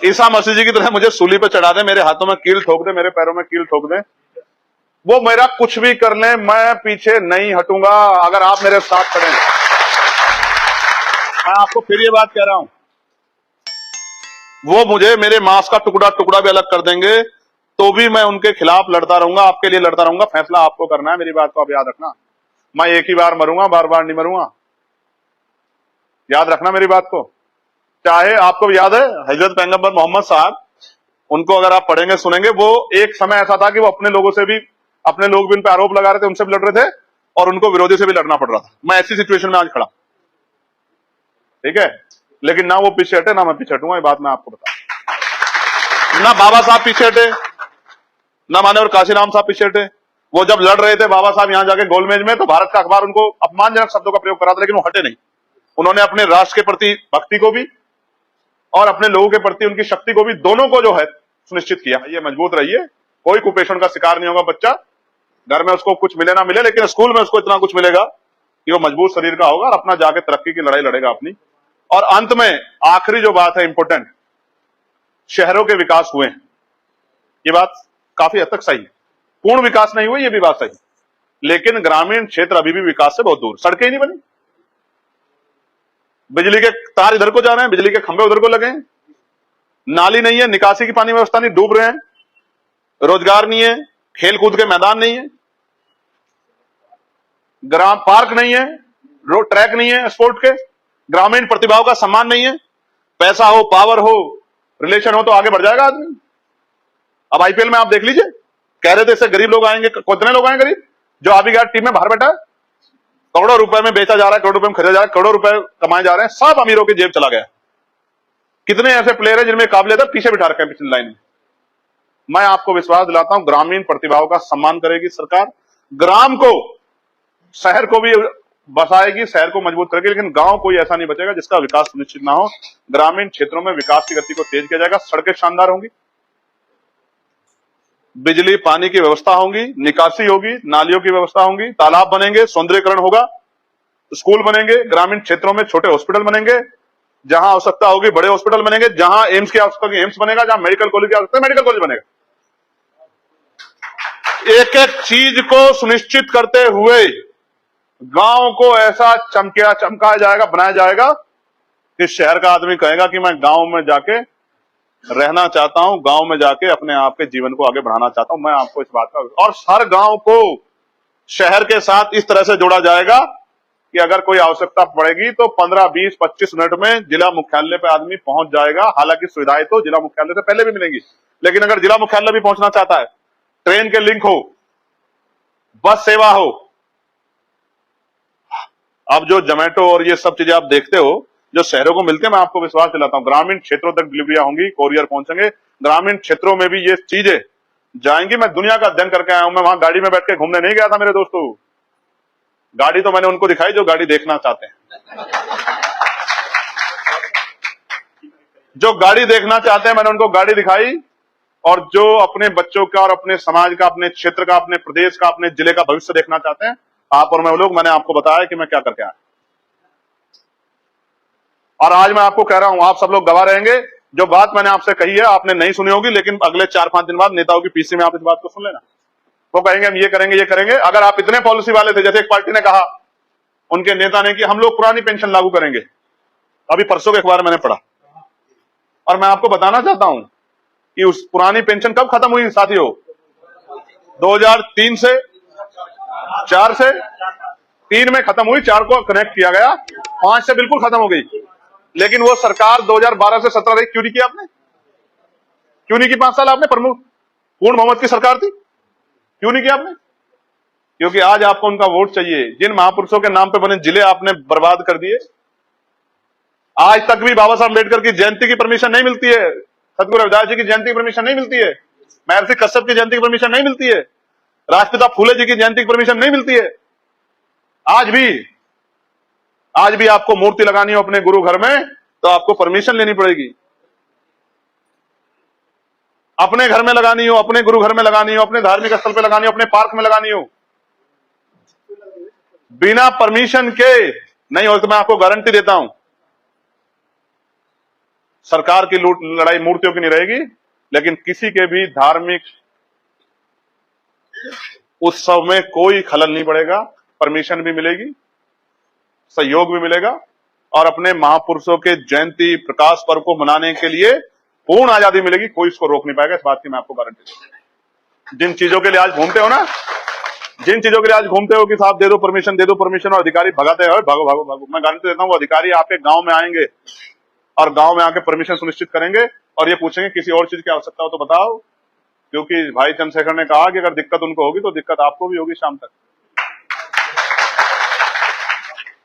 ईसा मसीह जी की तरह मुझे सूली पे चढ़ा दे, मेरे हाथों में कील ठोक दे, मेरे पैरों में कील ठोक दे, वो मेरा कुछ भी कर ले, मैं पीछे नहीं हटूंगा अगर आप मेरे साथ खड़े हैं। मैं आपको फिर ये बात कह रहा हूं, वो मुझे मेरे मांस का टुकड़ा टुकड़ा भी अलग कर देंगे तो भी मैं उनके खिलाफ लड़ता रहूंगा, आपके लिए लड़ता रहूंगा। फैसला आपको करना है, मेरी बात को आप याद रखना। मैं एक ही बार मरूंगा, बार बार नहीं मरूंगा, याद रखना मेरी बात को। चाहे आपको याद है हजरत पैगंबर मोहम्मद साहब, उनको अगर आप पढ़ेंगे सुनेंगे, वो एक समय ऐसा था कि वो अपने लोगों से भी, अपने लोग भी उन पर आरोप लगा रहे थे, उनसे भी लड़ रहे थे और उनको विरोधी से भी लड़ना पड़ रहा था। मैं ऐसी सिचुएशन में आज खड़ा, ठीक है, लेकिन ना वो पीछे हटे ना मैं पीछे हटूंगा, ये बात मैं आपको बता। ना बाबा साहब पीछे हटे, ना मानव काशीराम साहब पीछे हटे। वो जब लड़ रहे थे बाबा साहब यहां जाके गोलमेज में, तो भारत का अखबार उनको अपमानजनक शब्दों का प्रयोग करा था, लेकिन वो हटे नहीं। उन्होंने अपने राष्ट्र के प्रति भक्ति को भी और अपने लोगों के प्रति उनकी शक्ति को भी, दोनों को जो है सुनिश्चित किया। ये मजबूत रहिए, कोई कुपोषण का शिकार नहीं होगा बच्चा। घर में उसको कुछ मिले ना मिले, लेकिन स्कूल में उसको इतना कुछ मिलेगा कि वो मजबूत शरीर का होगा और अपना जाके तरक्की की लड़ाई लड़ेगा अपनी। और अंत में आखिरी जो बात है इंपॉर्टेंट, शहरों के विकास हुए हैं, ये बात काफी हद तक सही है। पूर्ण विकास नहीं हुआ, ये भी बात सही, लेकिन ग्रामीण क्षेत्र अभी भी विकास से बहुत दूर। सड़कें ही नहीं बनी, बिजली के तार इधर को जा रहे हैं, बिजली के खंभे उधर को लगे हैं, नाली नहीं है, निकासी की पानी व्यवस्था नहीं, डूब रहे हैं, रोजगार नहीं है, खेल कूद के मैदान नहीं है, ग्राम पार्क नहीं है, रोड ट्रैक नहीं है स्पोर्ट के, ग्रामीण प्रतिभाओं का सम्मान नहीं है। पैसा हो, पावर हो, रिलेशन हो तो आगे बढ़ जाएगा आदमी। अब आईपीएल में आप देख लीजिए, कह रहे थे इससे गरीब लोग आएंगे, कितने लोग आएंगे गरीब? जो अभी गया टीम में बाहर बैठा है, करोड़ों रुपए में बेचा जा रहा है, करोड़ों रुपए में खरीदा जा रहा है, करोड़ों रुपए कमाए जा रहे हैं, सब अमीरों की जेब चला गया। कितने ऐसे प्लेयर हैं जिनमें काबिलियत है, पीछे बिठा रखे हैं पिछली लाइन में। मैं आपको विश्वास दिलाता हूं, ग्रामीण प्रतिभाओं का सम्मान करेगी सरकार, ग्राम को, शहर को भी बसाएगी, शहर को मजबूत करेगी, लेकिन गांव कोई ऐसा नहीं बचेगा जिसका विकास सुनिश्चित ना हो। ग्रामीण क्षेत्रों में विकास की गति को तेज किया जाएगा, सड़कें शानदार होंगी, बिजली पानी की व्यवस्था होगी, निकासी होगी, नालियों की व्यवस्था होगी, तालाब बनेंगे, सौंदर्यीकरण होगा, स्कूल बनेंगे, ग्रामीण क्षेत्रों में छोटे हॉस्पिटल बनेंगे, जहां आवश्यकता होगी बड़े हॉस्पिटल बनेंगे, जहां एम्स की आवश्यकता होगी एम्स बनेगा, जहां मेडिकल कॉलेज की आवश्यकता है मेडिकल कॉलेज बनेगा। एक एक चीज को सुनिश्चित करते हुए गांव को ऐसा चमकाया जाएगा, बनाया जाएगा कि शहर का आदमी कहेगा कि मैं गांव में जाके रहना चाहता हूं, गांव में जाके अपने आप के जीवन को आगे बढ़ाना चाहता हूं। मैं आपको इस बात का, और हर गांव को शहर के साथ इस तरह से जोड़ा जाएगा कि अगर कोई आवश्यकता पड़ेगी तो 15, 20, 25 मिनट में जिला मुख्यालय पे आदमी पहुंच जाएगा। हालांकि सुविधाएं तो जिला मुख्यालय से पहले भी मिलेंगी, लेकिन अगर जिला मुख्यालय भी पहुंचना चाहता है, ट्रेन के लिंक हो, बस सेवा हो, अब जो जोमेटो और ये सब चीजें आप देखते हो जो शहरों को मिलते हैं, मैं आपको विश्वास दिलाता हूं ग्रामीण क्षेत्रों तक डिलीवरियां होंगी, कोरियर पहुंचेंगे, ग्रामीण क्षेत्रों में भी ये चीजें जाएंगी। मैं दुनिया का अध्ययन करके आया हूं, मैं वहां गाड़ी में बैठ के घूमने नहीं गया था मेरे दोस्तों। गाड़ी तो मैंने उनको दिखाई जो गाड़ी देखना चाहते हैं, जो गाड़ी देखना चाहते हैं मैंने उनको गाड़ी दिखाई, और जो अपने बच्चों का और अपने समाज का, अपने क्षेत्र का, अपने प्रदेश का, अपने जिले का भविष्य देखना चाहते हैं, आप और मैं लोग, मैंने आपको बताया कि मैं क्या करके आया। और आज मैं आपको कह रहा हूं, आप सब लोग गवाह रहेंगे, जो बात मैंने आपसे कही है आपने नहीं सुनी होगी, लेकिन अगले 4-5 दिन बाद नेताओं की पीसी में आप इस बात को सुन लेना। वो कहेंगे हम ये करेंगे, ये करेंगे। अगर आप इतने पॉलिसी वाले थे, जैसे एक पार्टी ने कहा, उनके नेता ने, कि हम लोग पुरानी पेंशन लागू करेंगे, अभी परसों के अखबार मैंने पढ़ा, और मैं आपको बताना चाहता हूं कि उस पुरानी पेंशन कब खत्म हुई साथियों? 2003 से, 4 से, 3 में खत्म हुई, 4 को कनेक्ट किया गया, 5 से बिल्कुल खत्म हो गई। लेकिन वो सरकार 2012 से 17 रही, क्यों नहीं किया आपने? क्यों नहीं की 5 साल आपने? प्रमुख पूर्ण बहुमत की सरकार थी, क्यों नहीं किया आपने? क्योंकि आज आपको उनका वोट चाहिए। जिन महापुरुषों के नाम पे बने जिले आपने बर्बाद कर दिए। आज तक भी बाबा साहब अम्बेडकर की जयंती की परमिशन नहीं मिलती है, सतगुरु रविदास जी की जयंती की परमिशन नहीं मिलती है, महर्षि कश्यप की जयंती की परमिशन नहीं मिलती है, राष्ट्रपिता फूले जी की जयंती की परमिशन नहीं मिलती है। आज भी आपको मूर्ति लगानी हो अपने गुरु घर में तो आपको परमिशन लेनी पड़ेगी। अपने घर में लगानी हो, अपने गुरु घर में लगानी हो, अपने धार्मिक स्थल पे लगानी हो, अपने पार्क में लगानी हो, बिना परमिशन के नहीं हो। तो मैं आपको गारंटी देता हूं, सरकार की लड़ाई मूर्तियों की नहीं रहेगी, लेकिन किसी के भी धार्मिक उत्सव में कोई खलल नहीं पड़ेगा, परमिशन भी मिलेगी, सहयोग भी मिलेगा, और अपने महापुरुषों के जयंती प्रकाश पर्व को मनाने के लिए पूर्ण आजादी मिलेगी। कोई इसको रोक नहीं पाएगा, इस बात की मैं आपको गारंटी देता हूं। जिन चीजों के लिए आज घूमते हो ना, जिन चीजों के लिए आज घूमते हो कि साहब दे दो परमिशन, और अधिकारी भगाते हैं, भागो भागो भागो, मैं गारंटी देता हूं वो अधिकारी आपके गांव में आएंगे और गांव में आके परमिशन सुनिश्चित करेंगे और ये पूछेंगे किसी और चीज की आवश्यकता हो तो बताओ, क्योंकि भाई चंद्रशेखर ने कहा कि अगर दिक्कत उनको होगी तो दिक्कत आपको भी होगी शाम तक।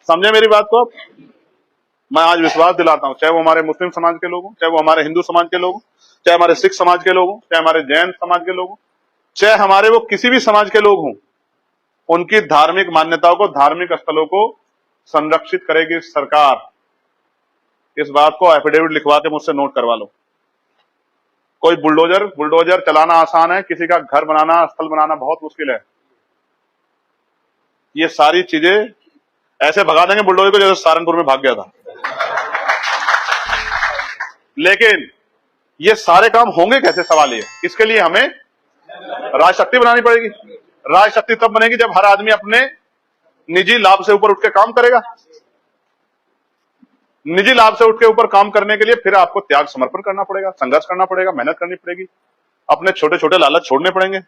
समझे मेरी बात को? मैं आज विश्वास दिलाता हूं, चाहे वो हमारे मुस्लिम समाज के लोग हों, चाहे वो हमारे हिंदू समाज के लोग हों, चाहे हमारे सिख समाज के लोग हों, चाहे हमारे जैन समाज के लोग हों, चाहे हमारे वो किसी भी समाज के लोग हों, उनकी धार्मिक मान्यताओं को, धार्मिक स्थलों को संरक्षित करेगी सरकार। इस बात को एफिडेविट लिखवा के मुझसे नोट करवा लो। कोई बुलडोजर चलाना आसान है, किसी का घर बनाना, स्थल बनाना बहुत मुश्किल है। ये सारी चीजें ऐसे भगा देंगे बुलडोजर को जैसे सहारनपुर में भाग गया था। लेकिन ये सारे काम होंगे कैसे, सवाल ये। इसके लिए हमें राजशक्ति बनानी पड़ेगी। राजशक्ति तब बनेगी जब हर आदमी अपने निजी लाभ से ऊपर उठ के काम करेगा। निजी लाभ से उठ के ऊपर काम करने के लिए फिर आपको त्याग समर्पण करना पड़ेगा, संघर्ष करना पड़ेगा, मेहनत करनी पड़ेगी, अपने छोटे छोटे लालच छोड़ने पड़ेंगे,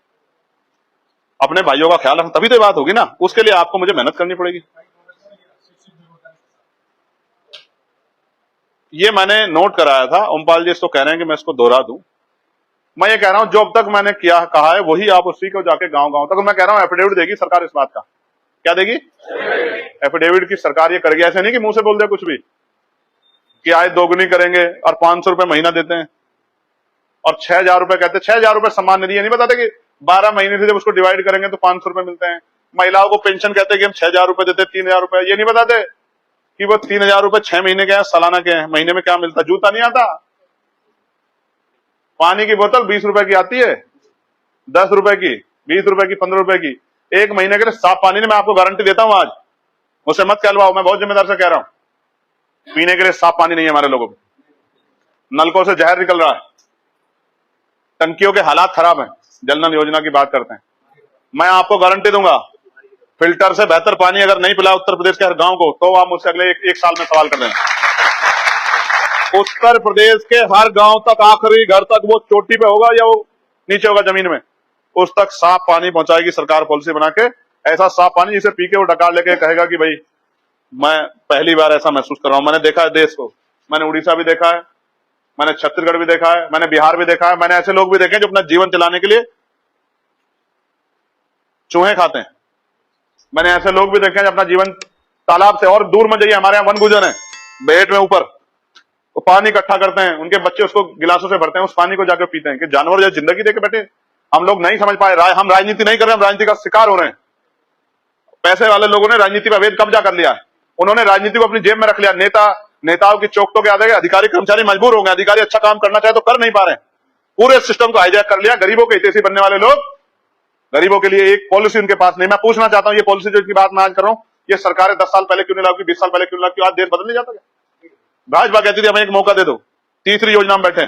अपने भाइयों का ख्याल रखना, तभी तो बात होगी ना। उसके लिए आपको मुझे मेहनत करनी पड़ेगी। ये मैंने नोट कराया था। ओमपाल जी इसको कह रहे हैं कि मैं इसको दोहरा दूं। मैं ये कह रहा हूं जो अब तक मैंने कहा है वही आप उसी को जाके गांव गांव तक, मैं कह रहा हूं एफिडेविट देगी सरकार इस बात का। क्या देगी? एफिडेविट की सरकार ये करेगी। ऐसे नहीं कि मुंह से बोल दे कुछ भी कि आय दोगुनी करेंगे और 500 रुपए महीना देते हैं और 6,000 रुपए कहते हैं। 6,000 रुपए सम्मान निधि, ये नहीं बताते कि 12 महीने से जब उसको डिवाइड करेंगे तो 500 रुपए मिलते हैं। महिलाओं को पेंशन कहते हैं कि हम 6,000 रुपए देते, 3,000 रुपए, ये नहीं बताते कि वो 3,000 रुपए 6 महीने के हैं, सालाना के हैं। महीने में क्या मिलता? जूता नहीं आता। पानी की बोतल 20 रुपए की आती है, 10 रुपए की, 20 रुपए की, 15 रुपए की। एक महीने के लिए साफ पानी नहीं, मैं आपको गारंटी देता हूं। आज मुझसे मत कहलवाओ, मैं बहुत जिम्मेदार से कह रहा हूं। पीने के लिए साफ पानी नहीं है हमारे लोगों को, नलकों से जहर निकल रहा है, टंकियों के हालात खराब हैं। जल नल योजना की बात करते हैं, मैं आपको गारंटी दूंगा फिल्टर से बेहतर पानी अगर नहीं पिला उत्तर प्रदेश के हर गांव को, तो आप मुझसे अगले एक साल में सवाल कर देना। उत्तर प्रदेश के हर गांव तक, आखिरी घर तक, वो चोटी पे होगा या वो नीचे होगा जमीन में, उस तक साफ पानी पहुंचाएगी सरकार पॉलिसी बना के। ऐसा साफ पानी जिसे पी के वो डकार लेके कहेगा कि भाई मैं पहली बार ऐसा महसूस कर रहा हूं। मैंने देखा है देश को, मैंने उड़ीसा भी देखा है, मैंने छत्तीसगढ़ भी देखा है, मैंने बिहार भी देखा है। मैंने ऐसे लोग भी देखे जो अपना जीवन चलाने के लिए चूहे खाते हैं। मैंने ऐसे लोग भी देखे हैं जो अपना जीवन तालाब से और दूर में जाइए, हमारे यहाँ वन गुजर है बेट में ऊपर, वो पानी इकट्ठा करते हैं, उनके बच्चे उसको गिलासों से भरते हैं, उस पानी को जाकर पीते हैं। कि जानवर जो जिंदगी देके बैठे। हम लोग नहीं समझ पाए। हम राजनीति नहीं कर रहे, हम राजनीति का शिकार हो रहे हैं। पैसे वाले लोगों ने राजनीति पर अवैध कब्जा कर लिया है, उन्होंने राजनीति को अपनी जेब में रख लिया। नेताओं की चौकटों के आगे अधिकारी कर्मचारी मजबूर हो गए। अधिकारी अच्छा काम करना चाहे तो कर नहीं पा रहे, पूरे सिस्टम को हाईजैक कर लिया। गरीबों के हितैषी बनने वाले लोग, गरीबों के लिए एक पॉलिसी उनके पास नहीं। मैं पूछना चाहता हूं, ये पॉलिसी जो की बात मैं आज कर रहा हूं, ये सरकारें 10 साल पहले क्यों नहीं लागू की, 20 साल पहले क्यों लागू की? आज देश बदल नहीं जाता क्या? भाजपा कहती थी हमें एक मौका दे दो, तीसरी योजना में बैठे।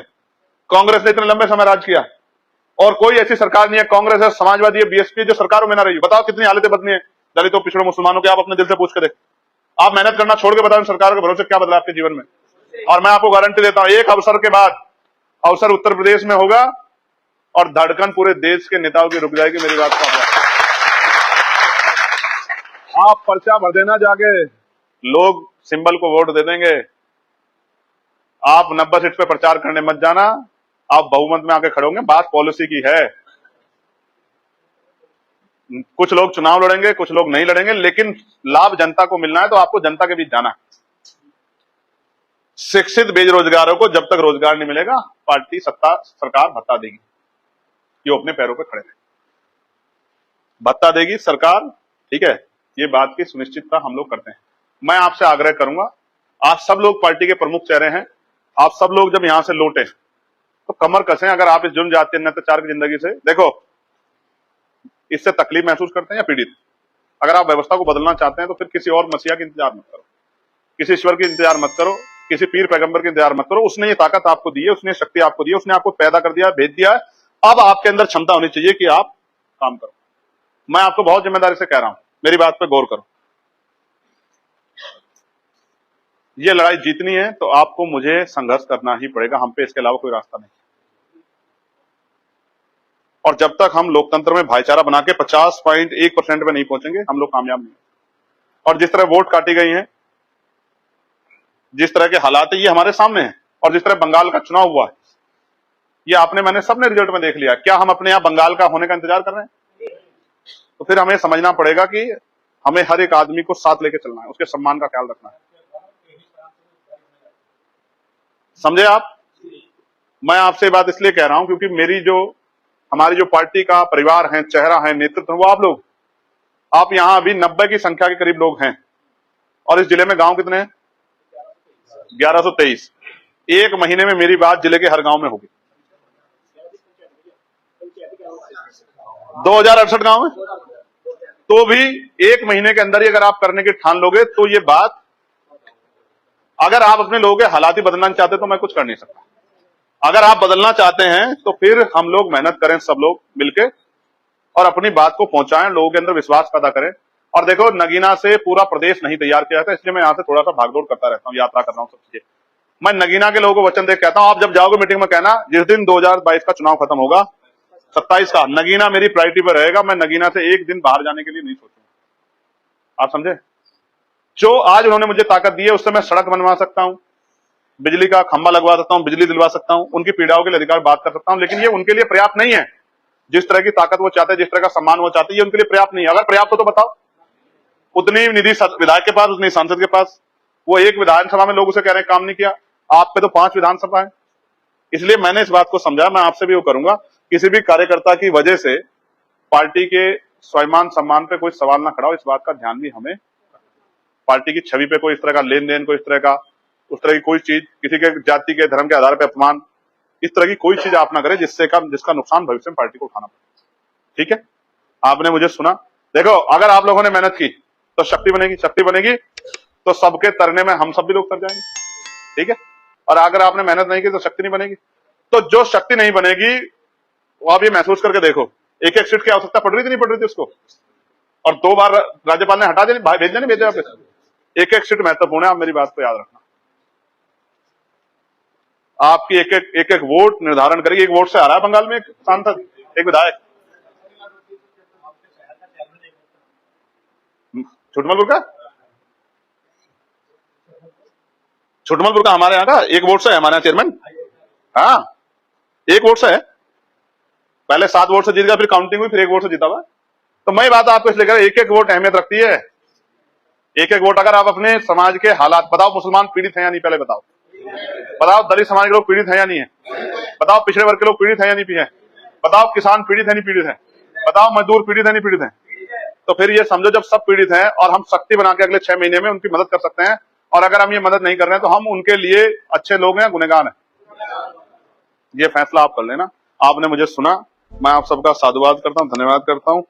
कांग्रेस ने इतने लंबे समय राज किया और कोई ऐसी सरकार नहीं है, कांग्रेस है, समाजवादी है, बीएसपी, जो सरकारों में ना रही। बताओ कितनी हालतें बदली है दलितों, पिछड़ों, मुसलमानों के। आप अपने दिल से पूछ के देख। आप मेहनत करना छोड़ के बताओ सरकार के भरोसे क्या बदला आपके जीवन में। और मैं आपको गारंटी देता हूं, एक अवसर के बाद अवसर उत्तर प्रदेश में होगा और धड़कन पूरे देश के नेताओं की रुक जाएगी। मेरी बात को आप पर्चा भर देना जाके, लोग सिंबल को वोट दे देंगे। आप 90 सीट पे प्रचार करने मत जाना, आप बहुमत में आके खड़े होंगे। बात पॉलिसी की है। कुछ लोग चुनाव लड़ेंगे, कुछ लोग नहीं लड़ेंगे, लेकिन लाभ जनता को मिलना है तो आपको जनता के बीच जाना है। शिक्षित बेरोजगारों को जब तक रोजगार नहीं मिलेगा, पार्टी सरकार भत्ता देगी। ये अपने पैरों पे खड़े हैं, भत्ता देगी सरकार, ठीक है। ये बात की सुनिश्चितता हम लोग करते हैं। मैं आपसे आग्रह करूंगा, आप सब लोग पार्टी के प्रमुख चेहरे हैं, आप सब लोग जब यहां से लौटे तो कमर कसें। अगर आप इस जुर्म जाति अत्याचार की जिंदगी से, देखो, इससे तकलीफ महसूस करते हैं या पीड़ित, अगर आप व्यवस्था को बदलना चाहते हैं तो फिर किसी और मसीहा की इंतजार मत करो, किसी ईश्वर की इंतजार मत करो। किसी पीर पैगंबर के इंतजार मत करो। उसने ये ताकत आपको दी है, उसने शक्ति आपको दी है, उसने आपको पैदा कर दिया, भेज दिया है। अब आपके अंदर क्षमता होनी चाहिए कि आप काम करो। मैं आपको बहुत जिम्मेदारी से कह रहा हूं, मेरी बात पे गौर करो। ये लड़ाई जीतनी है तो आपको मुझे संघर्ष करना ही पड़ेगा, हम पे इसके अलावा कोई रास्ता नहीं। और जब तक हम लोकतंत्र में भाईचारा बना के 50.1% पे नहीं पहुंचेंगे, हम लोग कामयाब नहीं। और जिस तरह वोट काटी गई हैं, जिस तरह के हालात है, ये हमारे सामने हैं। और जिस तरह बंगाल का चुनाव हुआ है, ये आपने मैंने सबने रिजल्ट में देख लिया। क्या हम अपने यहां बंगाल का होने का इंतजार कर रहे हैं? तो फिर हमें समझना पड़ेगा कि हमें हर एक आदमी को साथ लेके चलना है, उसके सम्मान का ख्याल रखना है। समझे आप? मैं आपसे बात इसलिए कह रहा हूं क्योंकि हमारी जो पार्टी का परिवार है, चेहरा है, नेतृत्व, वो आप लोग। आप यहां अभी 90 की संख्या के करीब लोग हैं। और इस जिले में गांव कितने हैं? 1123। एक महीने में मेरी बात जिले के हर गांव में होगी। 2068 गांव है, तो भी एक महीने के अंदर ही अगर आप करने की ठान लोगे तो ये बात, अगर आप अपने लोगों के हालात ही बदलना चाहते तो मैं कुछ कर नहीं सकता। अगर आप बदलना चाहते हैं तो फिर हम लोग मेहनत करें, सब लोग मिलके, और अपनी बात को पहुंचाएं, लोगों के अंदर विश्वास पैदा करें। और देखो, नगीना से पूरा प्रदेश नहीं तैयार किया था, इसलिए मैं यहां से थोड़ा सा भागदौड़ करता रहता हूं, यात्रा कर रहा हूं, सब चीजें। मैं नगीना के लोगों को वचन दे कहता हूं, आप जब जाओगे मीटिंग में कहना, जिस दिन 2022 का चुनाव खत्म होगा, 27 का, नगीना मेरी प्रायोरिटी पर रहेगा। मैं नगीना से एक दिन बाहर जाने के लिए नहीं सोचूंगा। आप समझे? जो आज उन्होंने मुझे ताकत दी है, उससे मैं सड़क बनवा सकता हूं, बिजली का खंभा लगवा सकता हूं, बिजली दिलवा सकता हूं, उनकी पीड़ाओं के लिए अधिकार बात कर सकता हूं। लेकिन ये उनके लिए पर्याप्त नहीं है। जिस तरह की ताकत वो चाहते हैं, जिस तरह का सम्मान वो चाहते हैं, ये उनके लिए पर्याप्त नहीं है। अगर पर्याप्त हो तो बताओ। उतनी निधि विधायक के पास, उतनी सांसद के पास। वो एक विधानसभा में लोग उसे कह रहे हैं काम नहीं किया, आप पे तो 5 विधानसभा है। इसलिए मैंने इस बात को समझा, मैं आपसे भी वो करूंगा, किसी भी कार्यकर्ता की वजह से पार्टी के स्वाभिमान सम्मान पे कोई सवाल ना खड़ा हो, इस बात का ध्यान भी हमें। पार्टी की छवि पे कोई इस तरह का लेन देन, कोई इस तरह का, उस तरह की कोई चीज, किसी के जाति के धर्म के आधार पर अपमान, इस तरह की कोई चीज आप ना करें जिसका नुकसान भविष्य में पार्टी को उठाना पड़े। ठीक है? आपने मुझे सुना। देखो, अगर आप लोगों ने मेहनत की तो शक्ति बनेगी, शक्ति बनेगी तो सबके तरने में हम सब भी लोग तर जाएंगे। ठीक है? और अगर आपने मेहनत नहीं की तो शक्ति नहीं बनेगी। तो जो शक्ति नहीं बनेगी, वो आप ये महसूस करके देखो, एक एक सीट की आवश्यकता पड़ रही थी, नहीं पड़ रही थी उसको, और 2 बार राज्यपाल ने हटा देनी, भेजना नहीं भेजा वापस। एक एक सीट महत्वपूर्ण है, आप मेरी बात को याद रखना। आपकी एक एक वोट निर्धारण करेगी। एक वोट से आ रहा है बंगाल में एक सांसद, एक विधायक। छुटमलपुर का हमारे यहाँ का एक वोट से है, हमारे यहाँ चेयरमैन। हाँ, एक वोट से है। पहले 7 वोट से जीत गया, फिर काउंटिंग हुई, फिर 1 वोट से जीता हुआ। तो मैं बात आपको इसलिए कह रहा हूं, एक एक वोट अहमियत रखती है। एक एक वोट, अगर आप अपने समाज के हालात बताओ, मुसलमान पीड़ित हैं या नहीं, पहले बताओ। बताओ, दलित समाज के लोग पीड़ित हैं या नहीं है? बताओ, पिछड़े वर्ग के लोग पीड़ित हैं या नहीं है? बताओ, किसान पीड़ित है नहीं पीड़ित है? बताओ, मजदूर पीड़ित है नहीं पीड़ित है? तो फिर ये समझो, जब सब पीड़ित हैं और हम शक्ति बना के अगले 6 महीने में उनकी मदद कर सकते हैं, और अगर हम ये मदद नहीं कर रहे हैं तो हम उनके लिए अच्छे लोग हैं, गुनहगार हैं। ये फैसला आप कर लेना। आपने मुझे सुना, मैं आप सबका साधुवाद करता हूं, धन्यवाद करता हूं।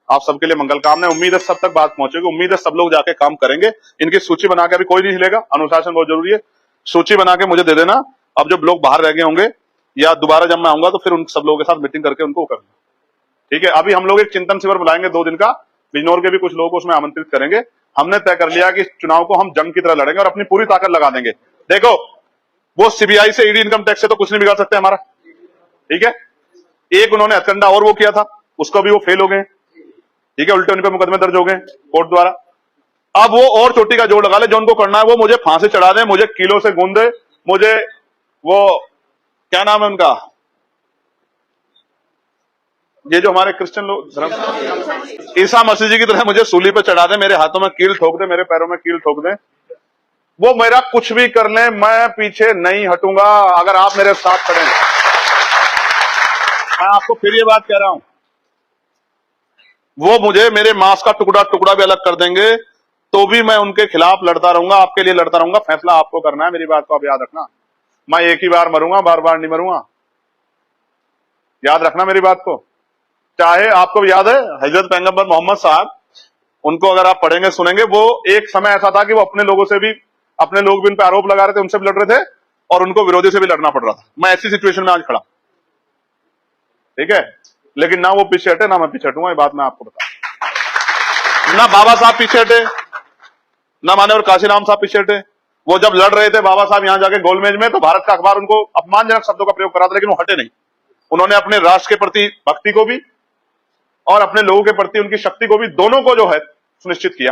आप सबके लिए मंगल कामना। उम्मीद है सब तक बात पहुंचेगी, उम्मीद है सब लोग जाके काम करेंगे। इनकी सूची बना के अभी कोई नहीं हिलेगा, अनुशासन बहुत जरूरी है। सूची बना के मुझे दे देना। अब जो लोग बाहर रह गए होंगे या दोबारा जब मैं आऊंगा तो फिर उन सब लोगों के साथ मीटिंग करके उनको करना। ठीक है? अभी हम लोग एक चिंतन शिविर बुलाएंगे 2 दिन का, बिजनौर के भी कुछ लोगों को उसमें आमंत्रित करेंगे। हमने तय कर लिया कि इस चुनाव को हम जंग की तरह लड़ेंगे और अपनी पूरी ताकत लगा देंगे। देखो, वो सीबीआई से, ईडी, इनकम टैक्स से तो कुछ नहीं बिगाड़ सकते हमारा। ठीक है? एक उन्होंने हथकंडा और वो किया था, उसको भी वो फेल हो गए। ठीक है? उल्टे उन पे मुकदमे दर्ज हो गए कोर्ट द्वारा। अब वो और चोटी का जोड़ लगा ले, जो उनको करना है वो मुझे फांसी चढ़ा दे, मुझे किलो से गूंद दे, मुझे वो क्या नाम है उनका, ये जो हमारे क्रिश्चियन लोग धर्म, ईसा मसीह जी की तरह मुझे सूली पे चढ़ा दे, मेरे हाथों में कील ठोक दे, मेरे पैरों में कील ठोक दे, वो मेरा कुछ भी कर ले, मैं पीछे नहीं हटूंगा अगर आप मेरे साथ खड़े हैं। मैं आपको फिर ये बात कह रहा हूं, वो मुझे मेरे मांस का टुकड़ा टुकड़ा भी अलग कर देंगे तो भी मैं उनके खिलाफ लड़ता रहूंगा, आपके लिए लड़ता रहूंगा। फैसला आपको करना है, मेरी बात को आप याद रखना। मैं एक ही बार मरूंगा, बार बार नहीं मरूंगा। याद रखना मेरी बात को। चाहे आपको याद है हजरत पैगंबर मोहम्मद साहब, उनको अगर आप पढ़ेंगे सुनेंगे, वो एक समय ऐसा था कि वो अपने लोगों से भी अपने लोग भी उन पर आरोप लगा रहे थे, उनसे भी लड़ रहे थे और उनको विरोधी से भी लड़ना पड़ रहा था। मैं ऐसी सिचुएशन में आज खड़ा, ठीक है। लेकिन ना वो पीछे हटे ना मैं पीछे हटूंगा, ये बात मैं आपको बता। ना बाबा साहब पीछे हटे, ना माननीय काशीराम साहब पीछे हटे। वो जब लड़ रहे थे बाबा साहब यहां जाके गोलमेज में, तो भारत का अखबार उनको अपमानजनक शब्दों का प्रयोग करा था, लेकिन वो हटे नहीं। उन्होंने अपने राष्ट्र के प्रति भक्ति को भी और अपने लोगों के प्रति उनकी शक्ति को भी, दोनों को जो है सुनिश्चित किया।